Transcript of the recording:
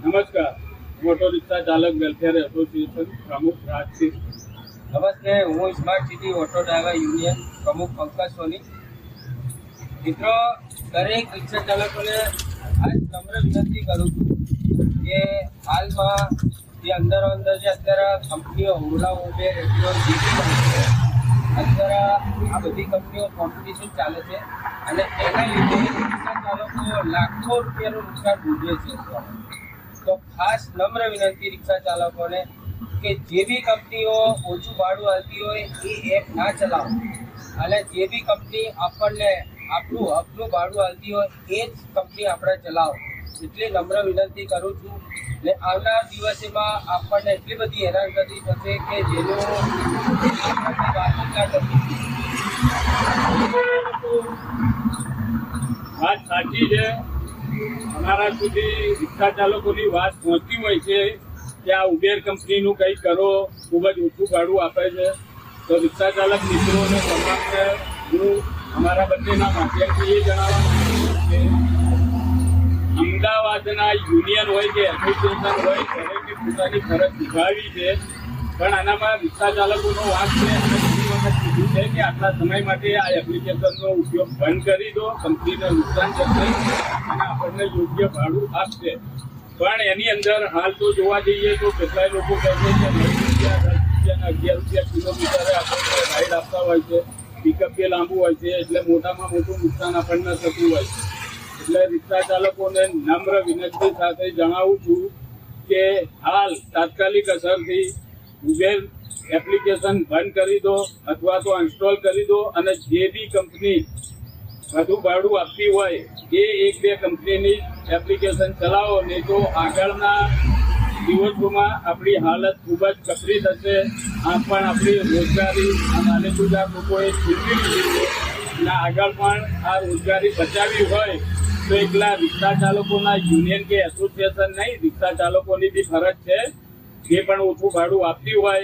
નમસ્કાર, auto rickshaw ચાલક welfare association પ્રમુખ રાજસિંહ. નમસ્તે, હું smart city auto driver union પ્રમુખ પંકજ સોની. મિત્રો, દરેક રિક્ષા ચાલકોને આજ નમ્ર વિનંતી કરું છું કે હાલમાં જે અંદર જે અત્યારે કંપનીઓ ઓલા ઉબેર રેપિડો અત્યારે આ બધી કંપનીઓ કોમ્પિટિશન ચાલે છે અને એના લીધે રિક્ષા ચાલકો લાખો રૂપિયાનું નુકસાન ભોગવે છે. તો ખાસ નમ્ર વિનંતી રિક્ષા ચાલકોને કે જે બી કંપનીઓ ઓછું ભાડું આપતી હોય એ એપ ના ચલાવો અને જે બી કંપની આપણને આપણું હકનું ભાડું આપતી હોય એ જ કંપની આપણે ચલાવો. એટલી નમ્ર વિનંતી કરું છું. ને આવનાર દિવસોમાં આપણને એટલી બધી હેરાનગતિ થશે કે જેનું આપણને વાત ના કરવી. વાત સાચી છે. અમારા સુધી રિક્ષા ચાલકોની વાત પહોંચતી હોય છે કે આ ઉબેર કંપનીનું કંઈ કરો, ખૂબ જ ઓછું ભાડું આપે છે. તો રિક્ષા ચાલક મિત્રોને તમામને હું અમારા બંનેના માધ્યમથી એ જણાવવા માંગુ છું કે અમદાવાદના યુનિયન હોય કે એસોસિએશન હોય દરેકે પોતાની ફરજ નિભાવી છે, પણ આનામાં રિક્ષા ચાલકોનો વાંક છે. અને ઘણી વખત કીધું છે કે આટલા સમય માટે આ એપ્લિકેશનનો ઉપયોગ બંધ કરી દો, કંપનીને નુકસાન થશે અને આપણને યોગ્ય ભાડું આપશે. પણ એની અંદર હાલ તો જોવા જઈએ તો કેટલાય લોકો કહે છે કે 9 રૂપિયા, 10 રૂપિયા, 11 રૂપિયા કિલોમીટરે આપણને રાઈડ આપતા હોય છે. પિકઅપ બી લાંબુ હોય છે, એટલે મોટામાં મોટું નુકસાન આપણને થતું હોય છે. એટલે રિક્ષા ચાલકોને નમ્ર વિનંતી સાથે જણાવું છું કે હાલ તાત્કાલિક અસરથી ઉબેર એપ્લિકેશન બંધ કરી દો અથવા તો ઇન્સ્ટોલ કરી દો અને જે બી કંપની વધુ ભાડું આપતી હોય એ 1-2 કંપનીની એપ્લિકેશન ચલાવો, નહીં તો આગળના દિવસોમાં આપણી હાલત ખૂબ જ કપરી થશે. આ પણ આપણી રોજગારી આ નાનેતુદાર લોકોએ છીનવી લીધી છે અને આગળ પણ આ રોજગારી બચાવવી હોય તો એકલા રિક્ષા ચાલકોના યુનિયન કે એસોસિએશન નહીં, રિક્ષા ચાલકોની બી ફરજ છે જે પણ ઓછું ભાડું આપતી હોય